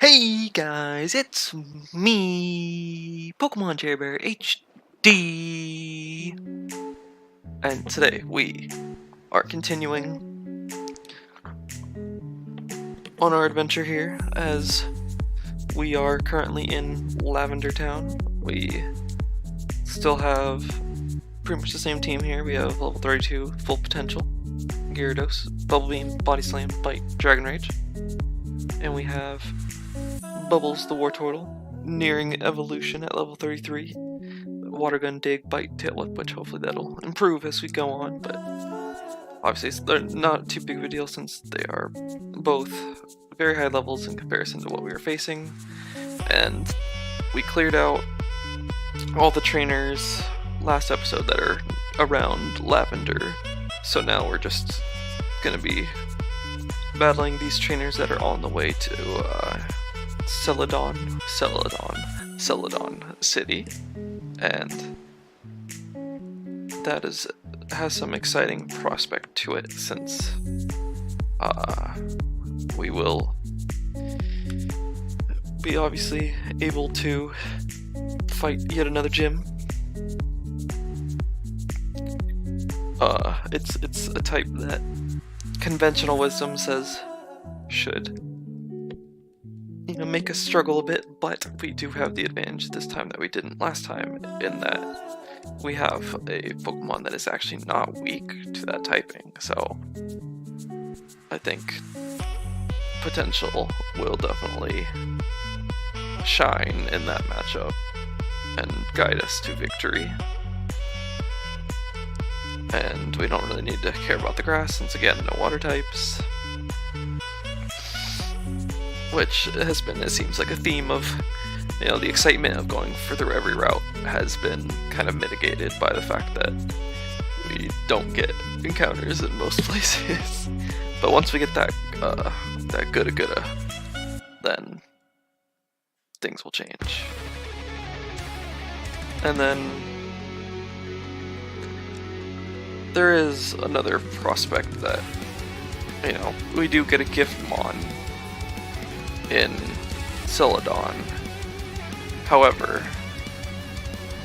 Hey guys, it's me, Pokemon Cherry Bear HD, and today we are continuing on our adventure here as we are currently in Lavender Town. We still have pretty much the same team here. We have level 32, full potential, Gyarados, Bubble Beam, Body Slam, Bite, Dragon Rage, and we have Bubbles, the War Turtle, nearing evolution at level 33. Water Gun, Dig, Bite, Tail Whip, which hopefully that'll improve as we go on, but obviously they're not too big of a deal since they are both very high levels in comparison to what we were facing. And we cleared out all the trainers last episode that are around Lavender, so now we're just gonna be battling these trainers that are on the way to CELADON City, and that has some exciting prospect to it since we will be obviously able to fight yet another gym. It's a type that conventional wisdom says should, make us struggle a bit, but we do have the advantage this time that we didn't last time, in that we have a Pokemon that is actually not weak to that typing, so I think potential will definitely shine in that matchup and guide us to victory. And we don't really need to care about the grass since, again, no water types. Which has been, it seems like, a theme of, the excitement of going through every route has been kind of mitigated by the fact that we don't get encounters in most places. But once we get that Gooda, then things will change. And then there is another prospect that, we do get a Giftmon in CELADON. However,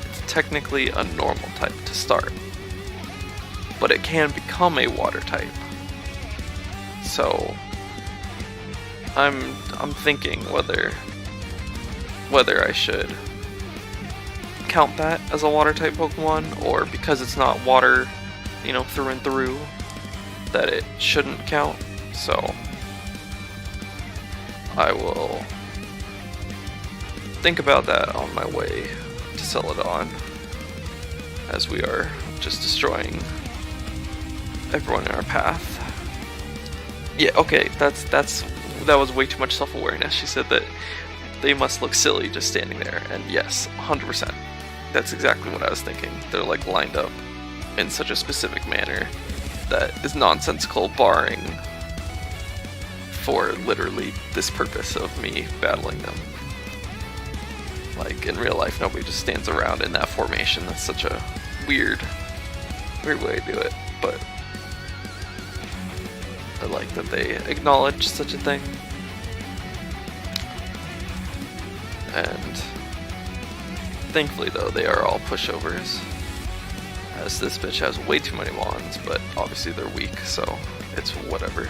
it's technically a normal type to start, but it can become a water type. So I'm thinking whether I should count that as a water type Pokemon, or because it's not water, through and through, that it shouldn't count. So I will think about that on my way to Celadon, as we are just destroying everyone in our path. Yeah, okay, that was way too much self-awareness. She said that they must look silly just standing there, and yes, 100%. That's exactly what I was thinking. They're like lined up in such a specific manner that is nonsensical, barring for literally this purpose of me battling them. Like, in real life, nobody just stands around in that formation. That's such a weird way to do it, but I like that they acknowledge such a thing. And thankfully, though, they are all pushovers, as this bitch has way too many Mons, but obviously they're weak, so it's whatever.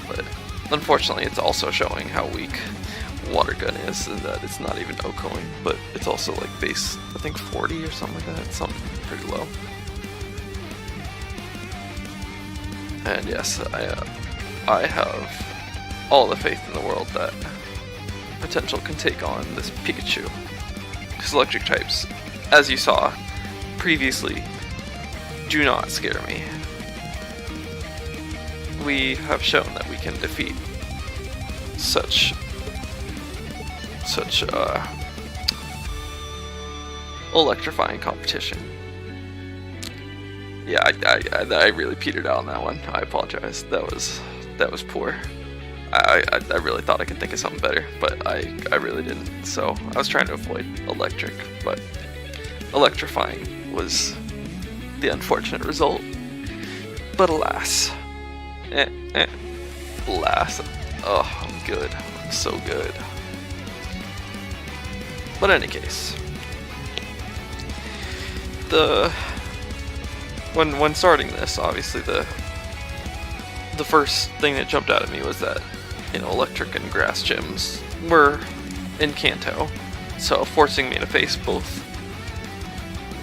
But unfortunately, it's also showing how weak Water Gun is, and that it's not even OHKOing, but it's also like base, I think 40 or something like that. It's something pretty low. And yes, I have all the faith in the world that potential can take on this Pikachu. Because electric types, as you saw previously, do not scare me. We have shown that we can defeat such electrifying competition. Yeah, I really petered out on that one. I apologize. That was poor. I really thought I could think of something better, but I really didn't. So I was trying to avoid electric, but electrifying was the unfortunate result. But alas. Alas. Oh, I'm good. so good. But in any case, when starting this, obviously the first thing that jumped out at me was that, you know, electric and grass gyms were in Kanto, so forcing me to face both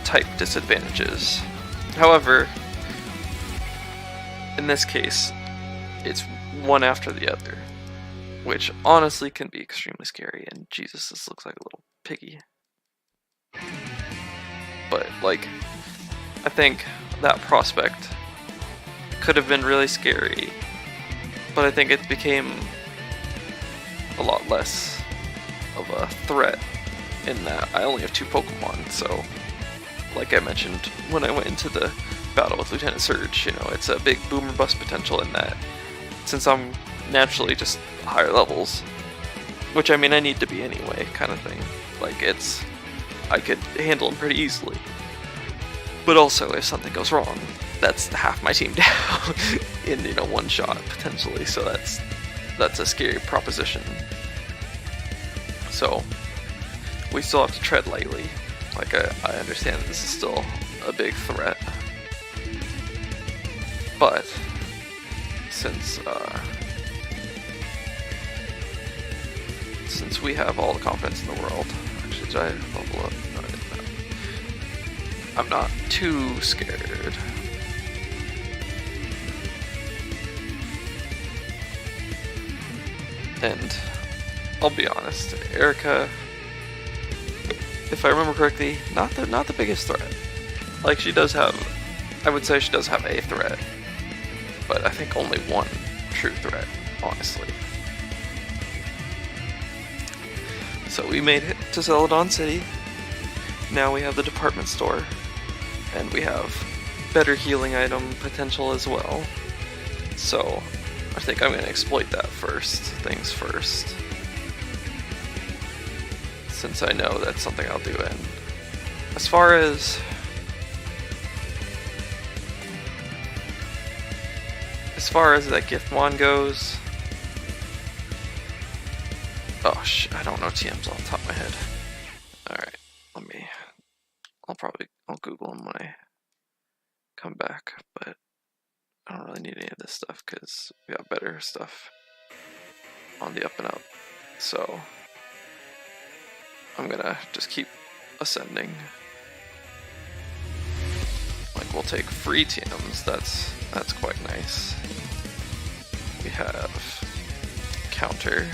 type disadvantages. However, in this case, it's one after the other, which honestly can be extremely scary. And Jesus, this looks like a little piggy. But like, I think that prospect could have been really scary, but I think it became a lot less of a threat in that I only have 2 Pokemon. So like I mentioned when I went into the battle with Lieutenant Surge, you know, it's a big boom or bust potential in that, since I'm naturally just higher levels, which I mean I need to be anyway, kind of thing. Like, it's, I could handle them pretty easily. But also, if something goes wrong, that's half my team down in, you know, one shot potentially. So that's a scary proposition. So we still have to tread lightly. Like, I understand this is still a big threat, but since we have all the confidence in the world, actually, did I level up? No, I didn't know. I'm not too scared. And I'll be honest, Erica, if I remember correctly, not the biggest threat. Like, she does have, I would say she does have a threat, but I think only one true threat, honestly. So we made it to Celadon City. Now we have the department store, and we have better healing item potential as well. So I think I'm going to exploit that things first, since I know that's something I'll do. And as far as that gift goes, oh I don't know TMs off the top of my head. Alright, I'll Google them when I come back, but I don't really need any of this stuff because we got better stuff on the up and up. So I'm gonna just keep ascending. Like, we'll take free TMs, that's quite nice. We have counter,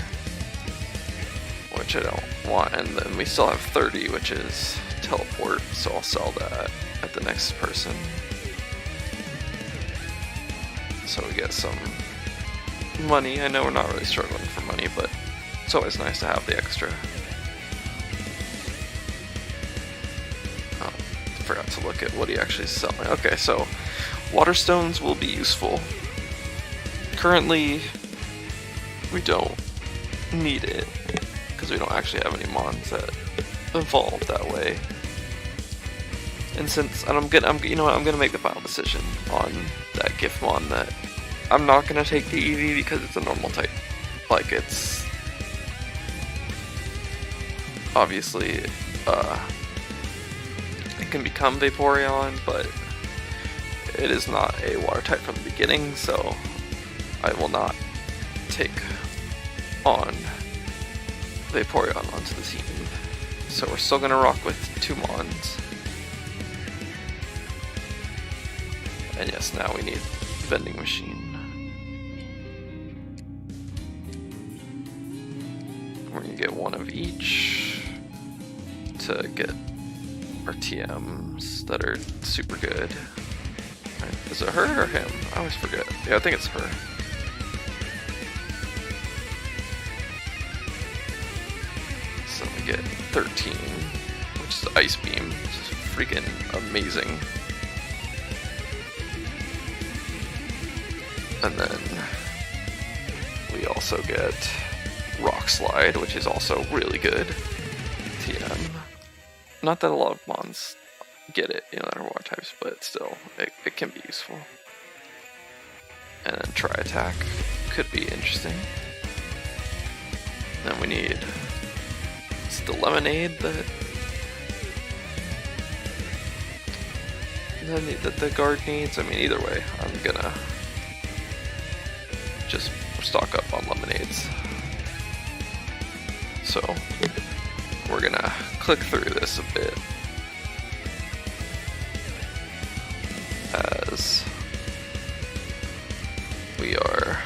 which I don't want, and then we still have 30, which is teleport, so I'll sell that at the next person. So we get some money. I know we're not really struggling for money, but it's always nice to have the extra. Oh, I forgot to look at what he actually is selling. Okay, so water stones will be useful. Currently, we don't need it because we don't actually have any mons that evolve that way. And I'm gonna make the final decision on that Giftmon that I'm not gonna take the EV because it's a normal type. Like, it's obviously it can become Vaporeon, but it is not a water type from the beginning, so I will not take on Vaporeon onto the team. So we're still gonna rock with 2 Mons. And yes, now we need vending machine. We're gonna get 1 of each to get our TMs that are super good. Right. Is it her or him? I always forget. Yeah, I think it's her. So we get 13, which is Ice Beam, which is freaking amazing. And then we also get Rock Slide, which is also really good TM. Not that a lot of Mons get it, that are water types, but still, it can be useful. And then Tri Attack could be interesting. we need. It's the lemonade that the guard needs. I mean, either way, I'm gonna just stock up on lemonades. So we're gonna click through this a bit as we are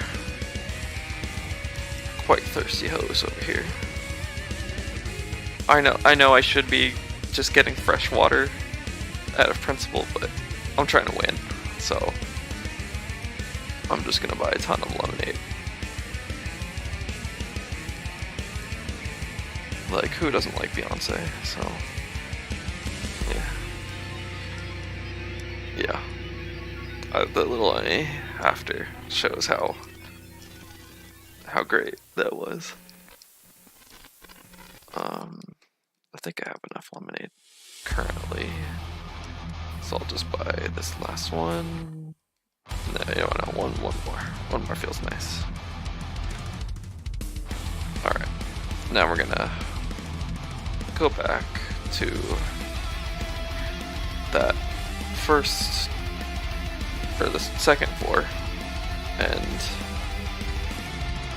quite thirsty hoes over here. I know I should be just getting fresh water out of principle, but I'm trying to win, so I'm just gonna buy a ton of lemonade. Like, who doesn't like Beyonce? So, yeah. The little after shows how great that was. I think I have enough lemonade currently, so I'll just buy this last one. No, you know, one more feels nice. All right, now we're gonna go back to that first or the second floor, and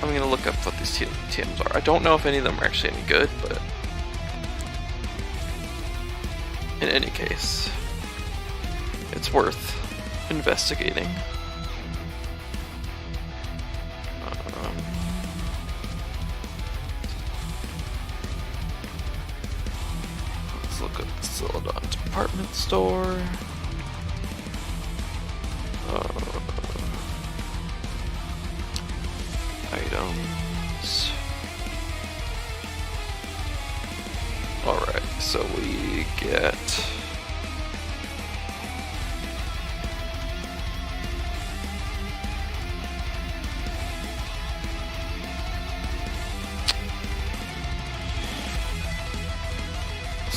I'm gonna look up what these TMs are. I don't know if any of them are actually any good, but in any case, it's worth investigating. Let's look at the CELADON department store. Items. Alright, so we get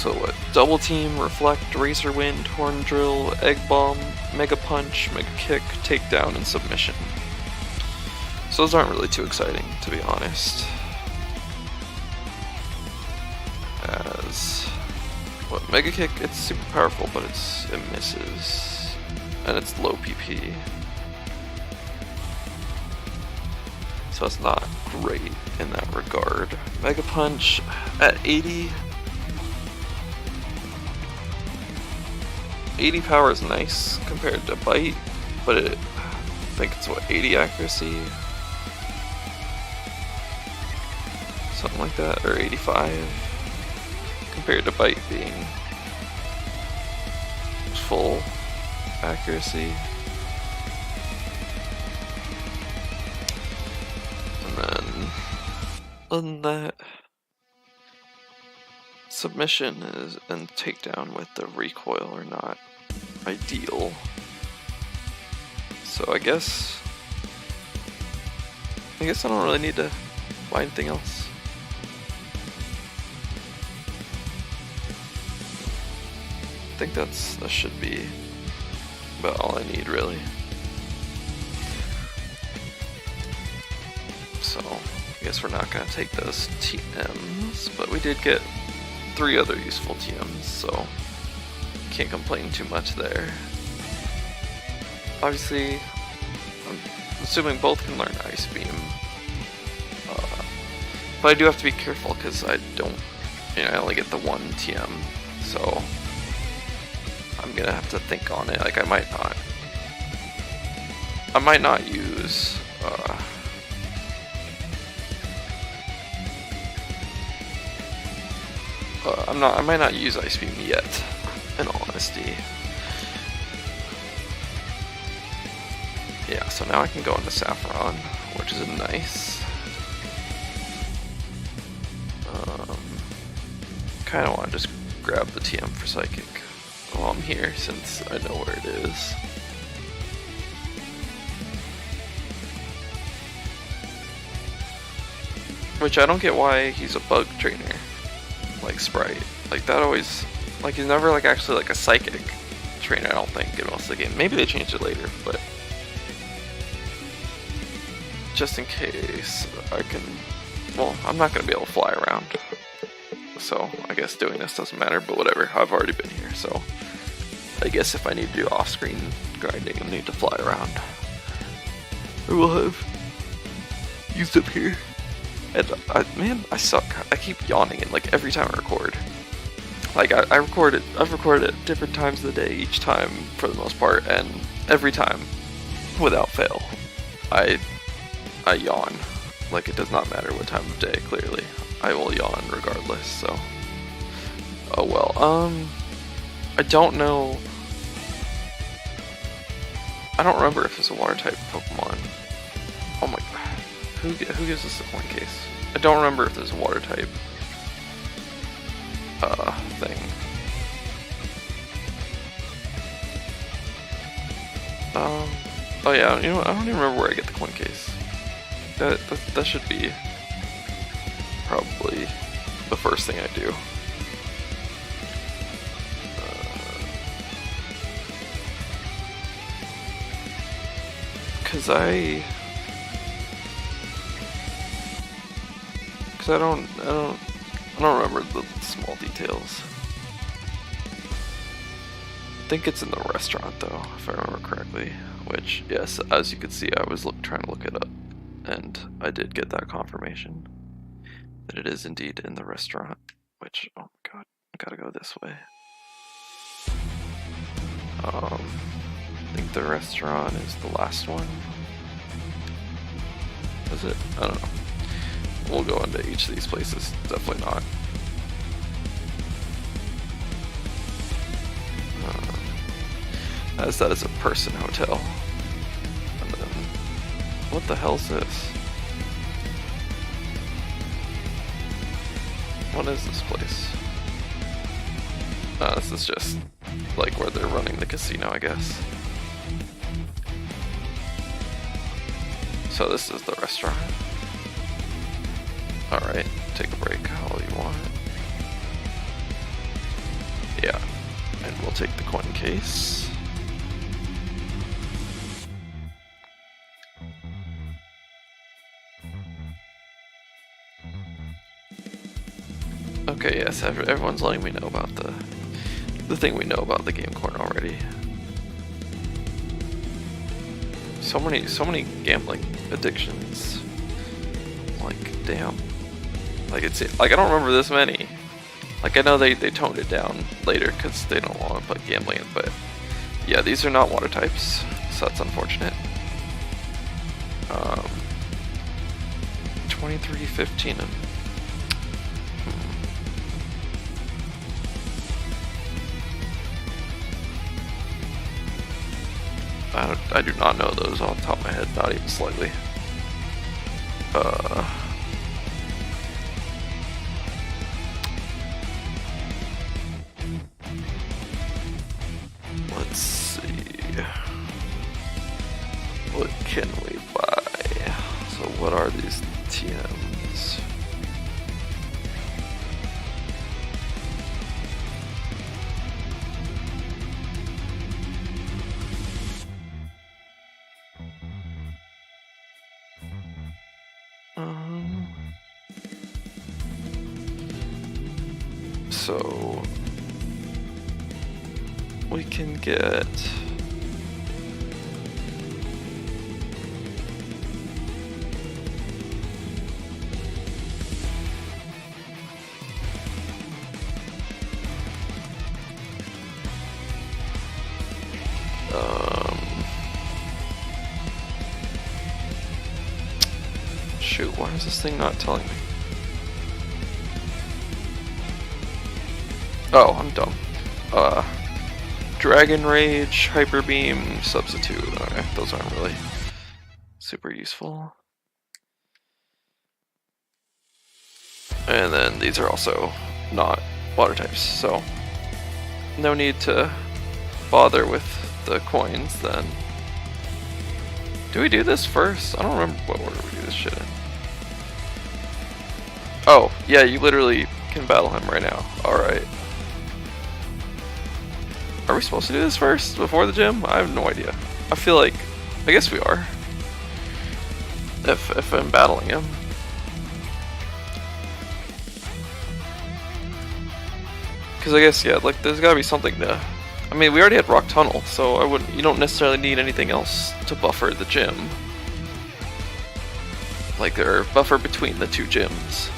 what? Double Team, Reflect, Razor Wind, Horn Drill, Egg Bomb, Mega Punch, Mega Kick, Takedown, and Submission. So those aren't really too exciting, to be honest. As what, Mega Kick, it's super powerful, but it misses, and it's low PP, so it's not great in that regard. Mega Punch at 80 power is nice compared to Bite, but I think it's what, 80 accuracy? Something like that, or 85, compared to Bite being full accuracy. And then, other than that, Submission is and Takedown with the recoil are not ideal. So I guess I don't really need to buy anything else. I think that should be about all I need, really. So I guess we're not gonna take those TMs, but we did get 3 other useful TMs, so can't complain too much there. Obviously, I'm assuming both can learn Ice Beam, but I do have to be careful because I only get the 1 TM, so I'm gonna have to think on it. Like, I might not use I might not use Ice Beam yet, in all honesty. Yeah, so now I can go into Saffron, which is nice. Kinda wanna just grab the TM for Psychic while I'm here, since I know where it is. Which I don't get why he's a bug trainer, like Sprite. Like, that always, like, he's never like actually like a Psychic trainer, I don't think, in most of the game. Maybe they changed it later, but just in case, I can well, I'm not going to be able to fly around. So I guess doing this doesn't matter, but whatever. I've already been here, so I guess if I need to do off-screen grinding, I need to fly around. I will have used up here. And man, I suck. I keep yawning in like every time I record. Like I've recorded at different times of the day each time for the most part, and every time, without fail, I yawn. Like it does not matter what time of day. Clearly, I will yawn regardless. So, oh well. I don't know. I don't remember if it's a water type Pokemon. Oh my god. Who gives us the coin case? I don't remember if there's a water type thing. Oh yeah, you know what? I don't even remember where I get the coin case. That should be probably the first thing I do. Cause I don't remember the small details. I think it's in the restaurant though, if I remember correctly. Which, yes, as you can see, I was trying to look it up, and I did get that confirmation that it is indeed in the restaurant. Which, oh my god, I gotta go this way. I think the restaurant is the last one. Is it? I don't know. We'll go into each of these places. Definitely not. As that is a person hotel. And then, what the hell is this? What is this place? This is just like where they're running the casino, I guess. So this is the restaurant. Alright, take a break all you want. Yeah, and we'll take the coin case. Okay, yes, everyone's letting me know about the thing we know about the game corner already. So many gambling addictions. Like, damn. Like it's like I don't remember this many. Like I know they toned it down later because they don't want to put gambling in, but yeah, these are not water types, so that's unfortunate. 2315 and I do not know those off the top of my head, not even slightly. Let's see. What can we buy? So what are these TMs? So we can get shoot, why is this thing not telling me? Oh, I'm dumb. Dragon Rage, Hyper Beam, Substitute. Okay, those aren't really super useful. And then these are also not water types, so no need to bother with the coins then. Do we do this first? I don't remember what order we do this shit in. Oh, yeah, you literally can battle him right now. Alright. Are we supposed to do this first, before the gym? I have no idea. I feel like, I guess we are. If I'm battling him. I guess, yeah, like, there's gotta be something to... I mean, we already had Rock Tunnel, so I wouldn't... You don't necessarily need anything else to buffer the gym. Like, or buffer between the two gyms.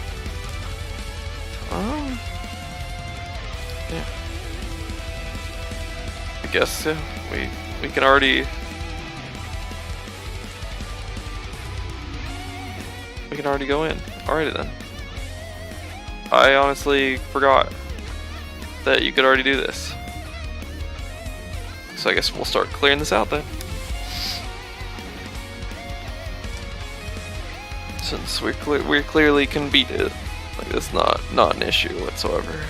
Yeah. I guess, yeah, we can already... We can already go in. Alrighty then. I honestly forgot that you could already do this. So I guess we'll start clearing this out then. Since we clearly can beat it. Like, it's not an issue whatsoever.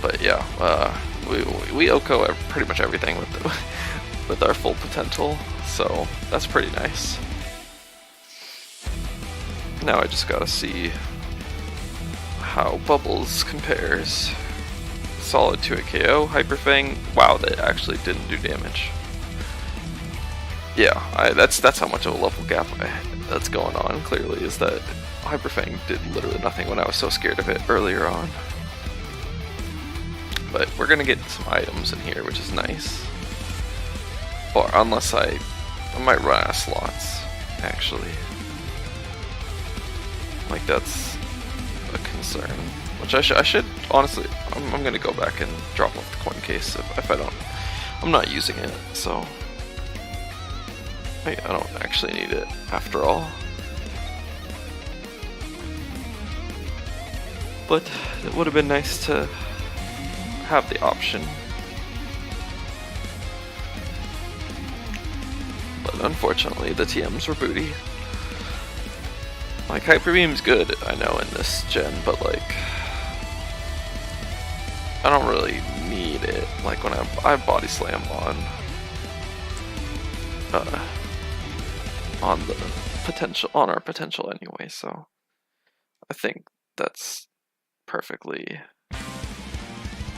But yeah, we OHKO pretty much everything with our full potential, so that's pretty nice. Now I just gotta see how Bubbles compares. Solid to a KO. Hyper Fang, wow, that actually didn't do damage. Yeah, that's how much of a level gap that's going on. Clearly, is that Hyper Fang did literally nothing when I was so scared of it earlier on. But we're gonna get some items in here, which is nice. Or unless I might run out of slots, actually. Like, that's a concern. Which I should honestly, I'm gonna go back and drop off the coin case if I don't. I'm not using it, so I don't actually need it after all. But it would have been nice to have the option. But unfortunately, the TMs were booty. Like, Hyper Beam's good, I know, in this gen, but like, I don't really need it. Like, when I body slam on the potential, on our potential anyway, so I think that's perfectly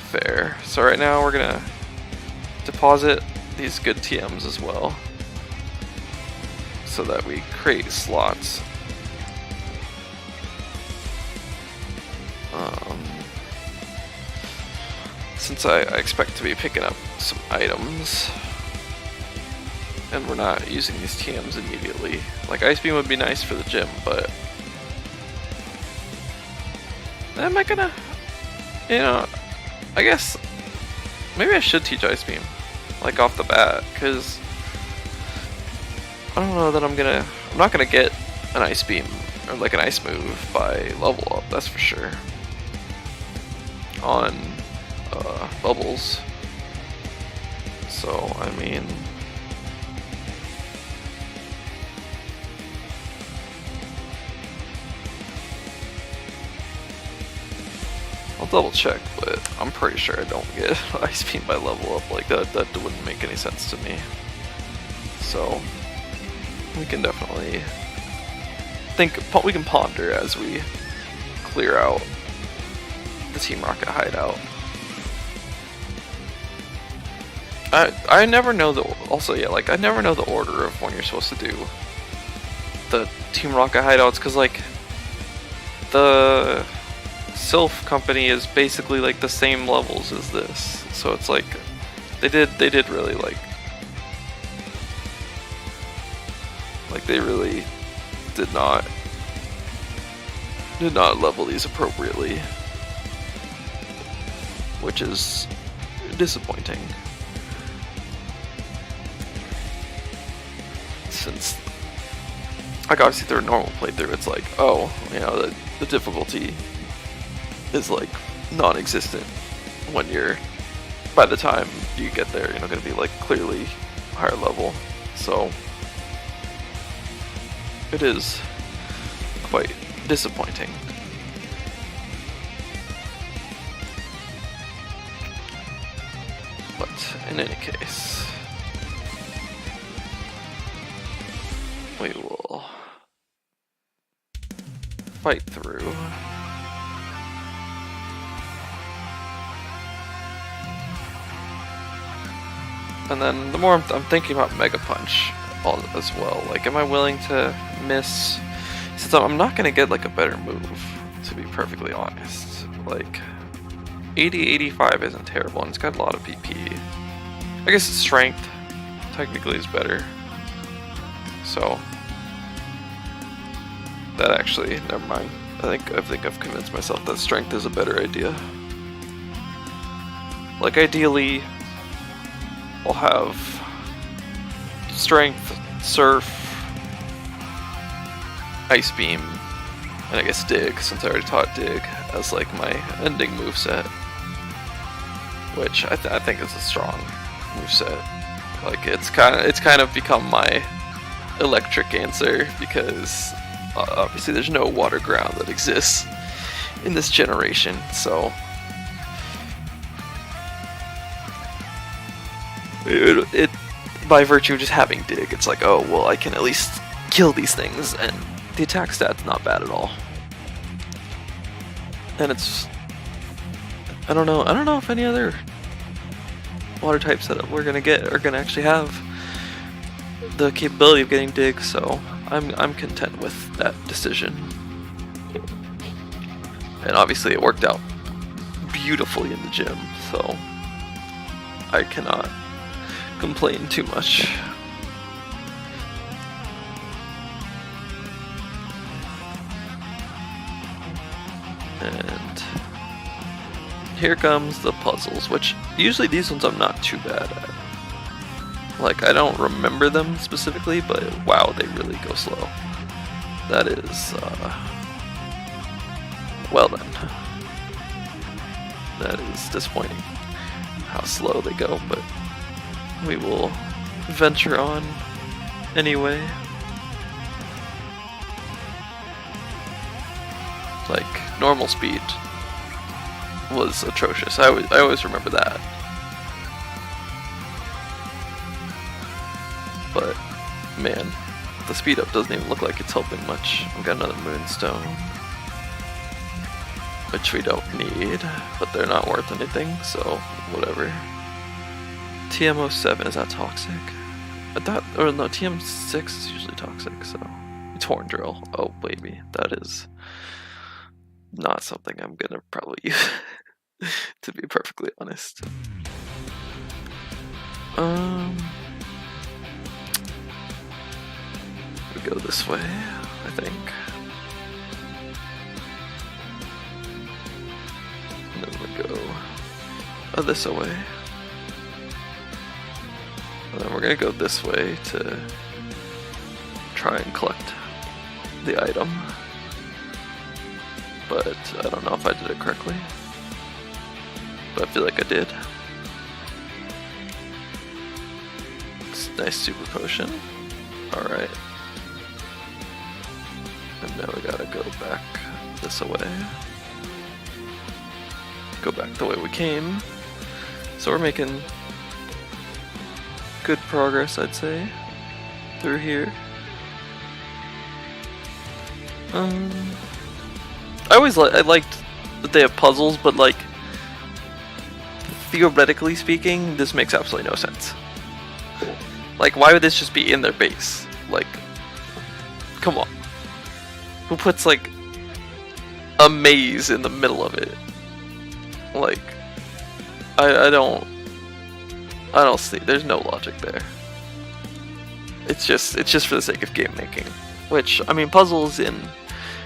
fair. So right now we're gonna deposit these good TMs as well, so that we create slots. Since I expect to be picking up some items, and we're not using these TMs immediately. Like, Ice Beam would be nice for the gym, but am I gonna, you know, I guess maybe I should teach Ice Beam, like, off the bat, because I don't know that I'm not gonna get an Ice Beam or like an ice move by level up, that's for sure, on Bubbles. So I mean, I'll double check, but I'm pretty sure I don't get Ice Beam by level up. Like, that wouldn't make any sense to me. So we can definitely we can ponder as we clear out the Team Rocket hideout. I never know the, also, yeah, like, I never know the order of when you're supposed to do the Team Rocket hideouts, because like the Sylph company is basically like the same levels as this, so it's like they did really like they really did not level these appropriately, which is disappointing, since like obviously through a normal playthrough it's like, oh, you know, the difficulty is like non-existent when you're, by the time you get there, you're not going to be like clearly higher level. So it is quite disappointing. But in any case, we will fight through. And then the more I'm thinking about Mega Punch as well. Like, am I willing to miss So I'm not gonna get like a better move, to be perfectly honest. Like 80-85 isn't terrible, and it's got a lot of PP. I guess its strength technically is better. So that actually, never mind. I think I've convinced myself that strength is a better idea. Like ideally, I'll have strength, surf, ice beam, and I guess dig, since I already taught dig as like my ending moveset, which I think is a strong moveset. Like it's kind of become my electric answer, because obviously there's no water ground that exists in this generation, so it by virtue of just having dig, it's like, oh well, I can at least kill these things, and the attack stat's not bad at all. And it's, I don't know if any other water types that we're gonna get are gonna actually have the capability of getting dig, so I'm content with that decision. And obviously it worked out beautifully in the gym, so I cannot complain too much. And here comes the puzzles, which usually these ones I'm not too bad at. Like, I don't remember them specifically, but wow, they really go slow. That is, well then. That is disappointing how slow they go, but we will venture on anyway. Like, normal speed was atrocious. I always remember that. But man, the speed up doesn't even look like it's helping much. We've got another moonstone, which we don't need, but they're not worth anything, so whatever. TM07, is that toxic? I thought, or no, TM6 is usually toxic, so it's horn drill. Oh baby, that is not something I'm gonna probably use, to be perfectly honest. We go this way, I think. And then we go this way. And then we're gonna go this way to try and collect the item. But I don't know if I did it correctly. But I feel like I did. Nice super potion. Alright. And now we gotta go back this way. Go back the way we came. So we're making good progress, I'd say, through here. I liked that they have puzzles, but like, theoretically speaking, this makes absolutely no sense. Like, why would this just be in their base? Like, come on. Who puts like a maze in the middle of it? Like, I don't see, there's no logic there. It's just for the sake of game making. Which, I mean, puzzles in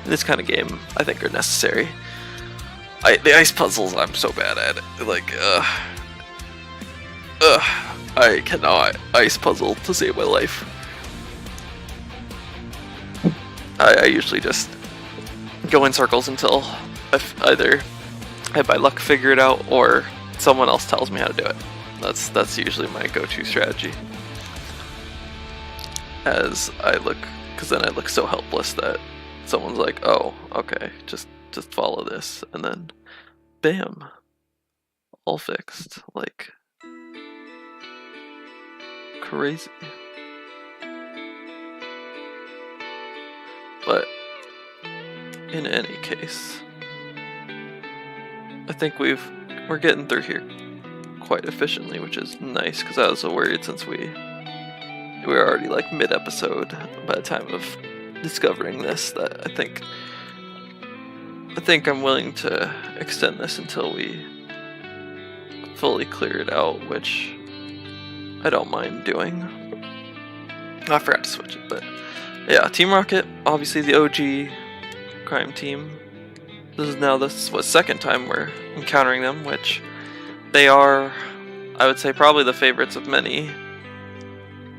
this kind of game, I think, are necessary. The ice puzzles, I'm so bad at it. Like, I cannot ice puzzle to save my life. I usually just go in circles until either I by luck figure it out or someone else tells me how to do it. That's usually my go-to strategy. As I look, because then I look so helpless that someone's like, "Oh, okay, just follow this," and then, bam, all fixed. Like, crazy. But in any case, I think we're getting through here quite efficiently, which is nice, because I was so worried since we were already like mid-episode by the time of discovering this that I think I'm willing to extend this until we fully clear it out, which I don't mind doing. I forgot to switch it, but yeah, Team Rocket, obviously the OG crime team. This is now second time we're encountering them, which they are, I would say, probably the favorites of many,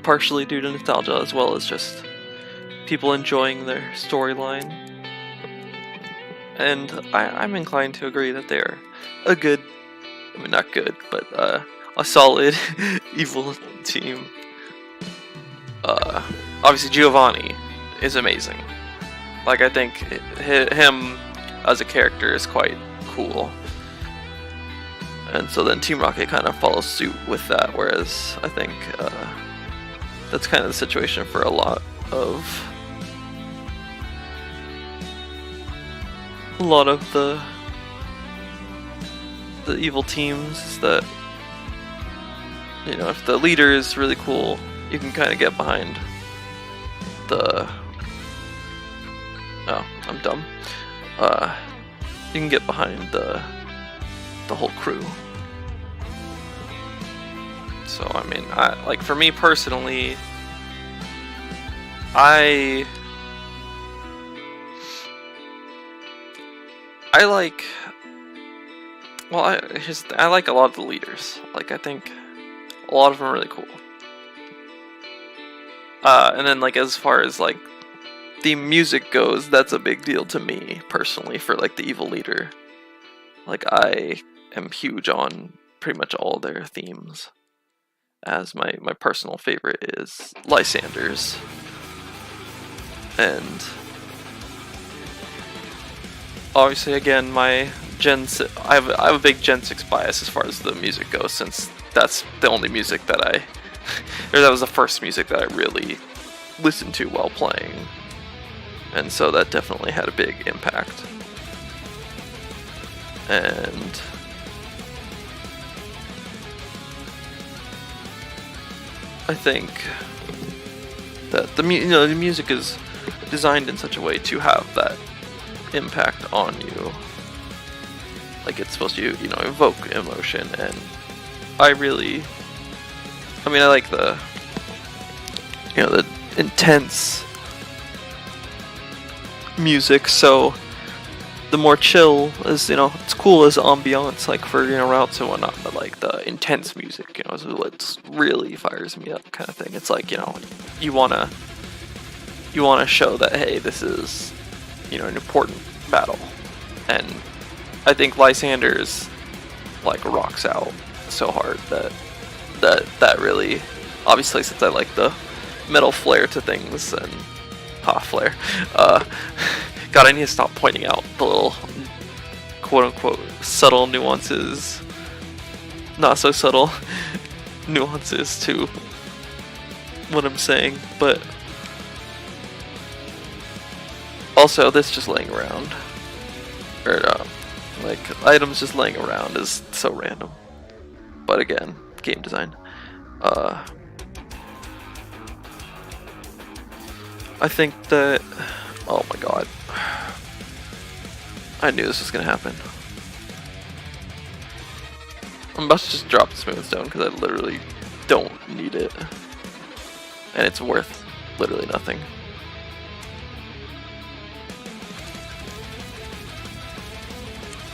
partially due to nostalgia as well as just people enjoying their storyline. And I'm inclined to agree that they're a good, I mean not good, but a solid evil team. Obviously Giovanni is amazing. Like, I think him as a character is quite cool. And so then Team Rocket kind of follows suit with that, whereas I think that's kind of the situation for a lot of the evil teams, is that, you know, if the leader is really cool, you can kind of get behind the... Oh, I'm dumb. You can get behind the whole crew. So, I mean, like, for me personally, I like... Well, I like a lot of the leaders. Like, I think a lot of them are really cool. And then, like, as far as, like, the music goes, that's a big deal to me, personally, for, like, the evil leader. Like, I am huge on pretty much all their themes. As my personal favorite is Lysander's. And obviously, again, my I have a big Gen 6 bias as far as the music goes, since that's the only music that or that was the first music that I really listened to while playing. And so that definitely had a big impact. And I think that the music is designed in such a way to have that impact on you. Like, it's supposed to, you know, evoke emotion, and I like the, you know, the intense music, so the more chill is, you know, it's cool as ambiance, like, for, you know, routes and whatnot, but, like, the intense music, you know, is what really fires me up, kind of thing. It's like, you know, you wanna show that, hey, this is, you know, an important battle, and I think Lysander's, like, rocks out so hard that really, obviously, since I like the metal flair to things, and flair, God, I need to stop pointing out the little quote-unquote subtle nuances, not so subtle nuances to what I'm saying, but also this just laying around, or like, items just laying around is so random. But again, game design. I think that... Oh my god. I knew this was gonna happen. I'm about to just drop the smooth stone because I literally don't need it. And it's worth literally nothing.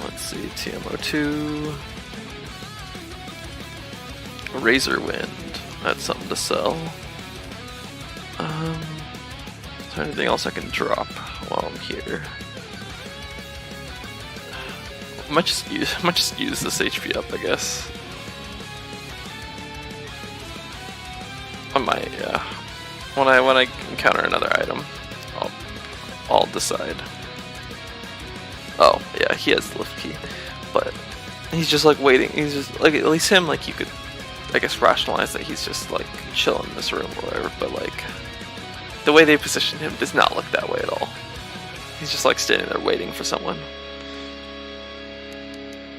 Let's see, TMO2. Razor Wind. That's something to sell. Is there anything else I can drop while I'm here? I might just use this HP up, I guess. I might, yeah. When I encounter another item, I'll decide. Oh, yeah, he has the lift key, but he's just like waiting. He's just like, at least him, like, you could, I guess, rationalize that he's just like chilling in this room or whatever. But like, the way they position him does not look that way at all. He's just like standing there waiting for someone,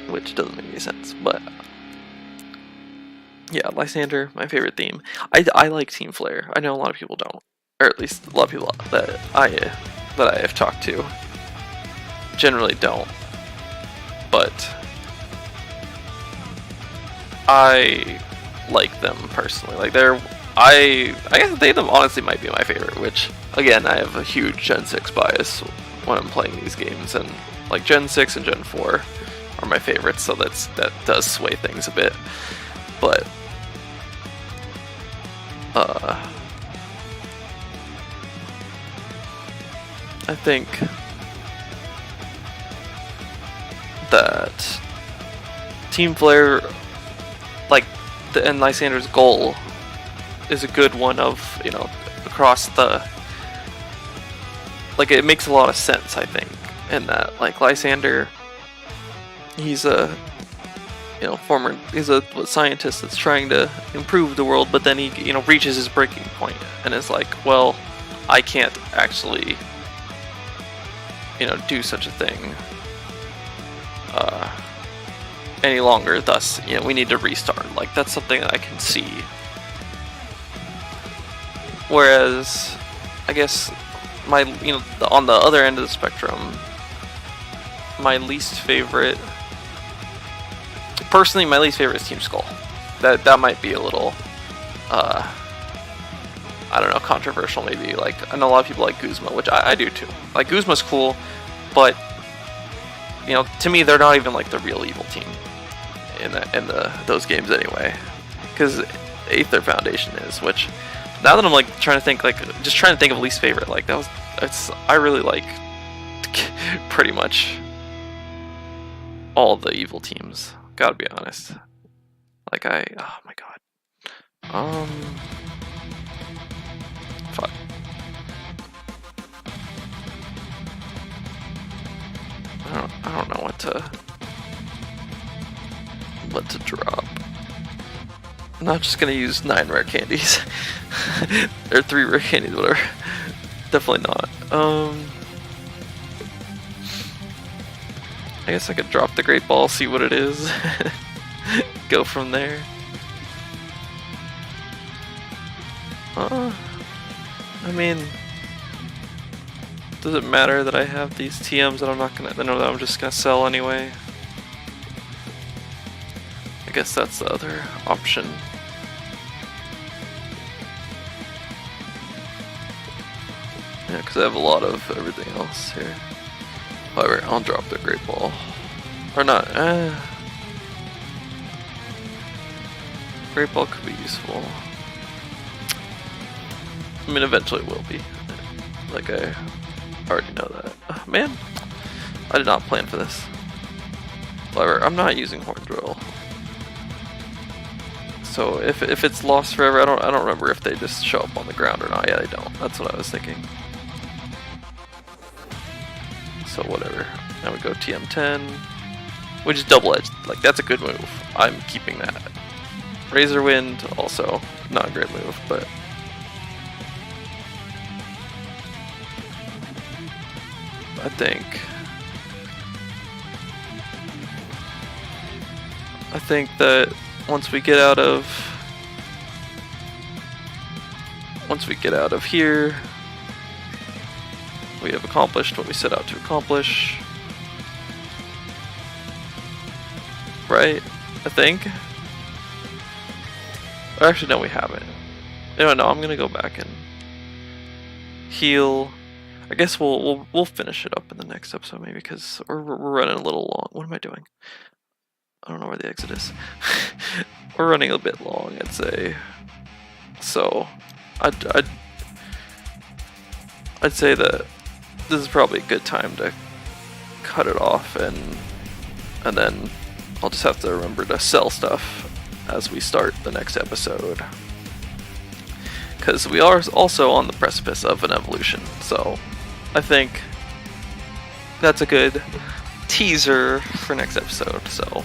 which doesn't make any sense. But yeah, Lysander, my favorite theme. I like Team Flare. I know a lot of people don't. or at least a lot of people that I have talked to generally don't. But I like them personally. Like I guess they honestly might be my favorite. Which again, I have a huge Gen 6 bias when I'm playing these games, and like Gen 6 and Gen 4 are my favorites. So that does sway things a bit. But I think that Team Flare, like, and Lysander's goal is a good one of, you know, across the, like, it makes a lot of sense, I think, in that, like, Lysander, he's a, you know, he's a scientist that's trying to improve the world, but then he, you know, reaches his breaking point and is like, well, I can't actually, you know, do such a thing any longer, thus, you know, we need to restart. Like, that's something that I can see. Whereas, I guess, my, you know, on the other end of the spectrum, my least favorite, personally, my least favorite is Team Skull. That might be a little, I don't know, controversial maybe. Like, I know a lot of people like Guzma, which I do too. Like, Guzma's cool, but, you know, to me, they're not even like the real evil team in those games anyway. Because Aether Foundation is, which, now that I'm like trying to think, like, just trying to think of least favorite, like, I really like pretty much all the evil teams. Gotta be honest. Like, oh my god. Fuck. I don't know what to drop. I'm not just gonna use 9 rare candies. Or 3 rare candies, whatever. Definitely not. I guess I could drop the Great Ball, see what it is. Go from there. I mean, does it matter that I have these TMs that I'm just gonna sell anyway? I guess that's the other option. Yeah, because I have a lot of everything else here. However, I'll drop the Great Ball. Or not. Great Ball could be useful. I mean, eventually it will be. Like, I already know that. Man, I did not plan for this. However, I'm not using Horn Drill. So if it's lost forever, I don't remember if they just show up on the ground or not. Yeah, they don't. That's what I was thinking. So whatever. Now we go TM10, which is double edged. Like, that's a good move. I'm keeping that. Razor Wind, also not a great move, but I think that once we get out of here, we have accomplished what we set out to accomplish. Right? I think. Or actually, no, we haven't. No, I'm gonna go back and heal. I guess we'll finish it up in the next episode, maybe, because we're running a little long. What am I doing? I don't know where the exit is. We're running a bit long, I'd say. So, I'd say that this is probably a good time to cut it off, and then I'll just have to remember to sell stuff as we start the next episode. Because we are also on the precipice of an evolution, so I think that's a good teaser for next episode. So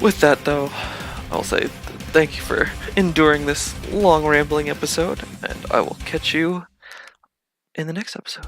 with that, though, I'll say thank you for enduring this long rambling episode, and I will catch you in the next episode.